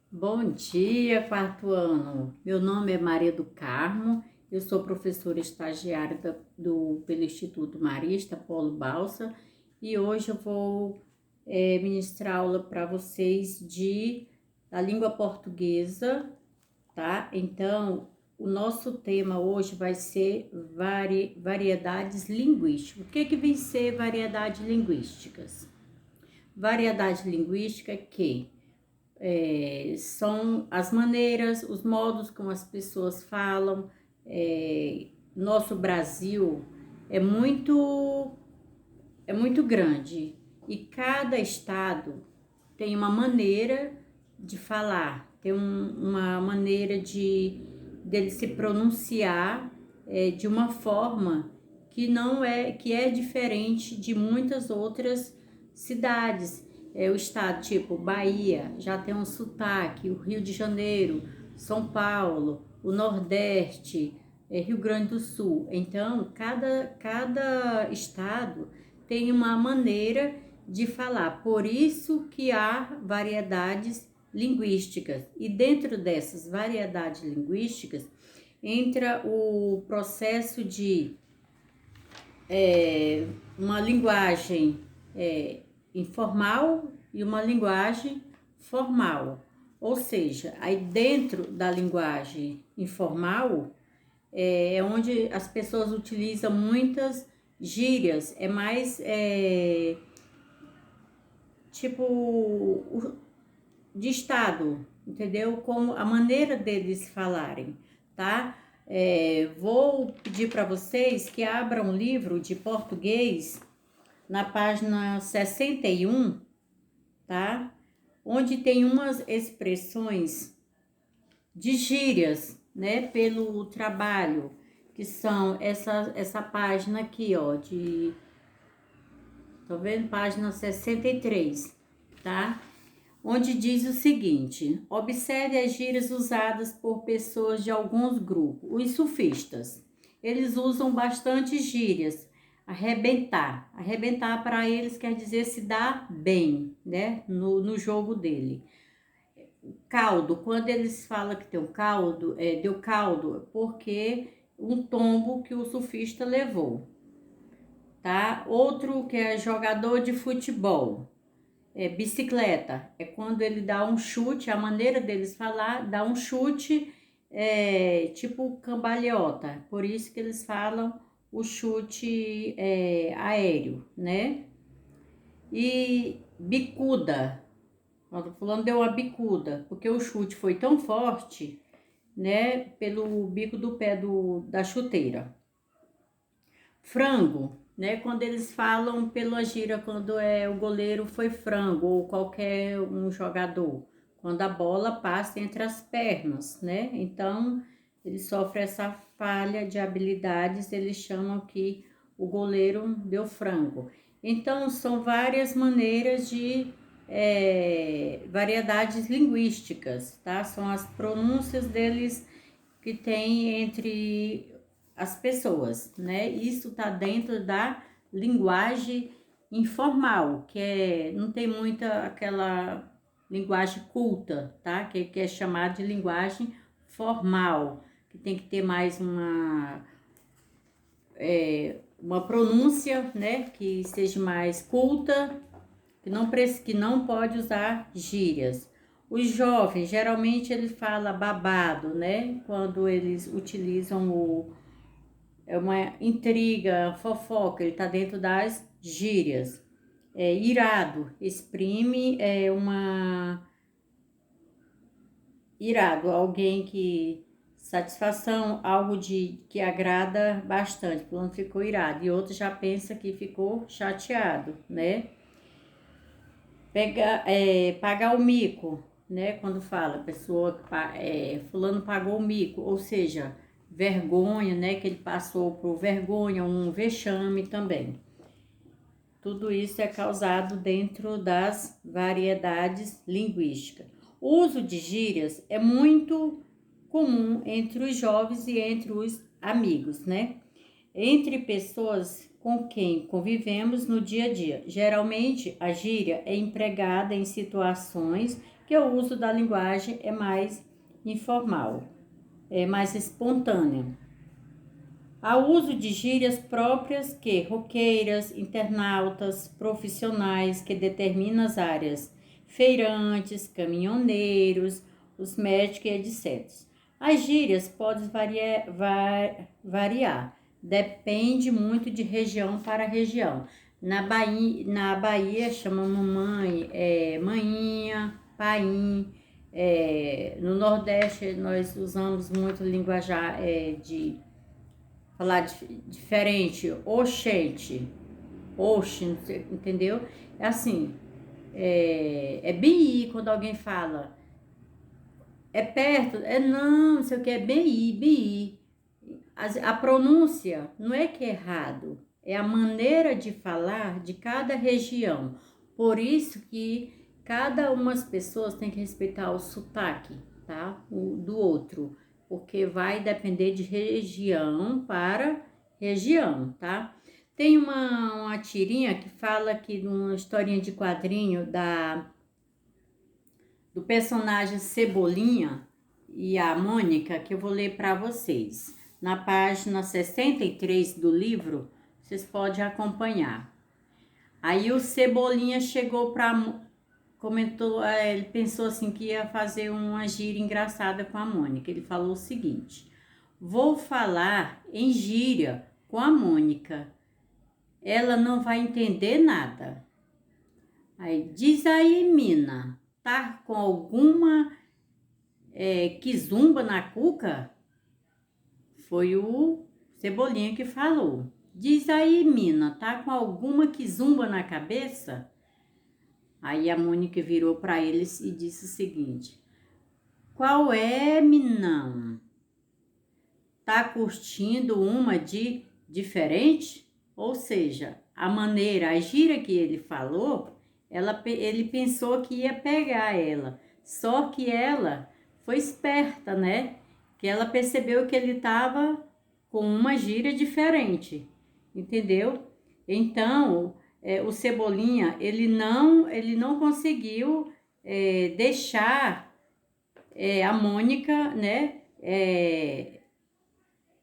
Bom dia, quarto ano. Meu nome é Maria do Carmo, eu sou professora estagiária pelo Instituto Marista Polo Balsa e hoje eu vou ministrar aula para vocês da língua portuguesa, tá? Então, o nosso tema hoje vai ser variedades linguísticas. O que vem ser variedades linguísticas? Variedade linguística é que são as maneiras, os modos como as pessoas falam. Nosso Brasil é muito, é muito grande e cada estado tem uma maneira de falar, tem uma maneira dele se pronunciar de uma forma que é diferente de muitas outras cidades. O estado tipo Bahia já tem um sotaque, o Rio de Janeiro, São Paulo, o Nordeste, Rio Grande do Sul. Então, cada estado tem uma maneira de falar. Por isso que há variedades linguísticas. E dentro dessas variedades linguísticas entra o processo de uma linguagem informal e uma linguagem formal. Ou seja, aí dentro da linguagem informal é onde as pessoas utilizam muitas gírias, é mais tipo de estado, entendeu? Como a maneira deles falarem, tá? Vou pedir para vocês que abram um livro de português na página 61, tá? Onde tem umas expressões de gírias, né? Pelo trabalho, que são essa página aqui, ó, tá vendo? Página 63, tá? Onde diz o seguinte: observe as gírias usadas por pessoas de alguns grupos. Os sufistas, eles usam bastante gírias. Arrebentar. Arrebentar para eles quer dizer se dar bem, né? No jogo dele. Caldo, quando eles falam que tem um caldo, deu caldo, porque um tombo que o surfista levou, tá? Outro que é jogador de futebol. Bicicleta, é quando ele dá um chute, a maneira deles falar, dá um chute tipo cambalhota, por isso que eles falam o chute aéreo, né? E bicuda, quando fulano deu uma bicuda, porque o chute foi tão forte, né, pelo bico do pé da chuteira. Frango, né? Quando eles falam pela gíria, quando o goleiro foi frango ou qualquer um jogador, quando a bola passa entre as pernas, né? Então, ele sofre essa falha de habilidades, eles chamam que o goleiro deu frango. Então, são várias maneiras de variedades linguísticas, tá? São as pronúncias deles que tem entre as pessoas, né? Isso tá dentro da linguagem informal, não tem muita aquela linguagem culta, tá? Que é chamada de linguagem formal, que tem que ter mais uma pronúncia, né? Que seja mais culta, que não pode usar gírias. Os jovens, geralmente ele fala babado, né? Quando eles utilizam uma intriga, fofoca, ele está dentro das gírias. Irado, exprime irado, alguém que satisfação, algo que agrada bastante, quando ficou irado, e outro já pensa que ficou chateado, né? Pagar o mico, né? Quando fala, a pessoa, fulano pagou o mico, ou seja, vergonha, né? Que ele passou por vergonha, um vexame também. Tudo isso é causado dentro das variedades linguísticas. O uso de gírias é muito comum entre os jovens e entre os amigos, né? Entre pessoas com quem convivemos no dia a dia. Geralmente, a gíria é empregada em situações porque o uso da linguagem é mais informal, é mais espontâneo. Há uso de gírias próprias que roqueiras, internautas, profissionais que determinam as áreas, feirantes, caminhoneiros, os médicos e etc. As gírias podem variar, depende muito de região para região. Na Bahia chamamos mãe, maninha, paim. No Nordeste nós usamos muito linguajar de falar diferente, oxente, oxe, entendeu? É assim, é BI quando alguém fala, é perto, não sei o que, é BI. A pronúncia não é que é errado, é a maneira de falar de cada região. Por isso que cada uma das pessoas tem que respeitar o sotaque, tá? Do outro, porque vai depender de região para região, tá? Tem uma tirinha que fala aqui de uma historinha de quadrinho do personagem Cebolinha e a Mônica, que eu vou ler para vocês. Na página 63 do livro, vocês podem acompanhar. Aí o Cebolinha chegou comentou, ele pensou assim que ia fazer uma gíria engraçada com a Mônica. Ele falou o seguinte: vou falar em gíria com a Mônica. Ela não vai entender nada. Aí diz aí, mina, tá com alguma quizumba na cuca? Foi o Cebolinha que falou. Diz aí, mina, tá com alguma quizumba na cabeça? Aí a Mônica virou para eles e disse o seguinte: qual é, minão? Tá curtindo uma de diferente? Ou seja, a gíria que ele falou, ele pensou que ia pegar ela. Só que ela foi esperta, né? Que ela percebeu que ele estava com uma gíria diferente, entendeu? Então, o Cebolinha, ele não conseguiu deixar a Mônica, né,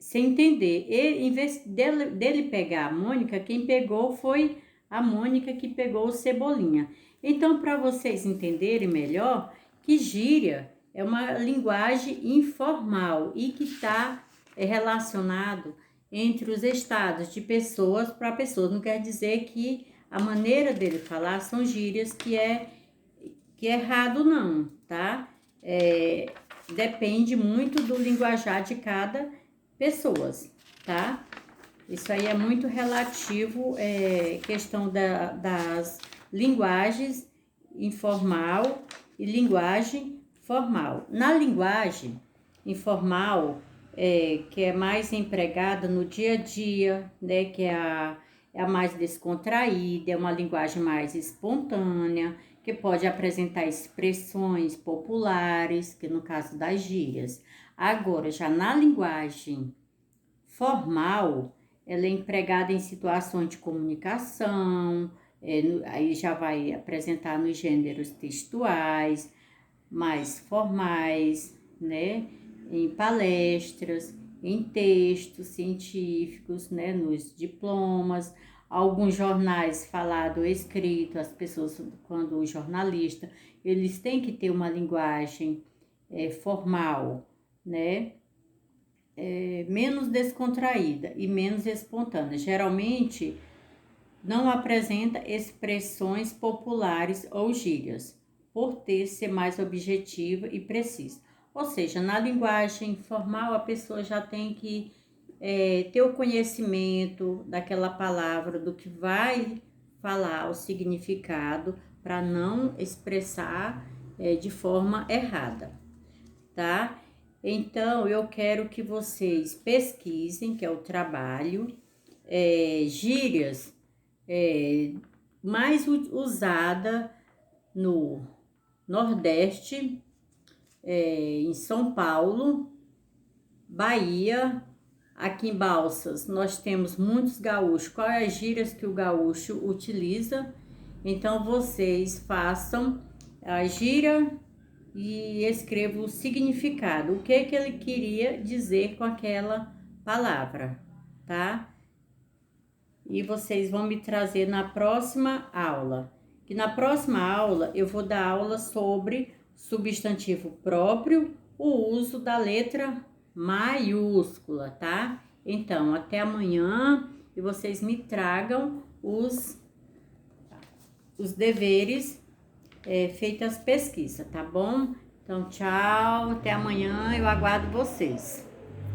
sem entender. Em vez dele pegar a Mônica, quem pegou foi a Mônica que pegou o Cebolinha. Então, para vocês entenderem melhor, que gíria é uma linguagem informal e que está relacionado entre os estados de pessoas para pessoas. Não quer dizer que a maneira dele falar são gírias que é errado não, tá? Depende muito do linguajar de cada pessoa, tá? Isso aí é muito relativo, questão das linguagens informal e linguagem formal. Na linguagem informal, que é mais empregada no dia a dia, né, que é a mais descontraída, é uma linguagem mais espontânea, que pode apresentar expressões populares, que no caso das gírias. Agora, já na linguagem formal, ela é empregada em situações de comunicação, aí já vai apresentar nos gêneros textuais, mais formais, né? Em palestras, em textos científicos, né? Nos diplomas, alguns jornais falado ou escrito, as pessoas, quando o jornalista, eles têm que ter uma linguagem formal, né? Menos descontraída e menos espontânea. Geralmente, não apresenta expressões populares ou gírias, por ser mais objetiva e precisa. Ou seja, na linguagem formal, a pessoa já tem que ter o conhecimento daquela palavra, do que vai falar, o significado, para não expressar de forma errada, tá? Então, eu quero que vocês pesquisem, que é o trabalho, gírias mais usada no Nordeste, em São Paulo, Bahia, aqui em Balsas nós temos muitos gaúchos. Quais as gírias que o gaúcho utiliza? Então vocês façam a gíria e escreva o significado, o que que ele queria dizer com aquela palavra, tá? E vocês vão me trazer na próxima aula. Que na próxima aula eu vou dar aula sobre substantivo próprio, o uso da letra maiúscula, tá? Então, até amanhã e vocês me tragam os deveres feitas as pesquisas, tá bom? Então, tchau, até amanhã, eu aguardo vocês.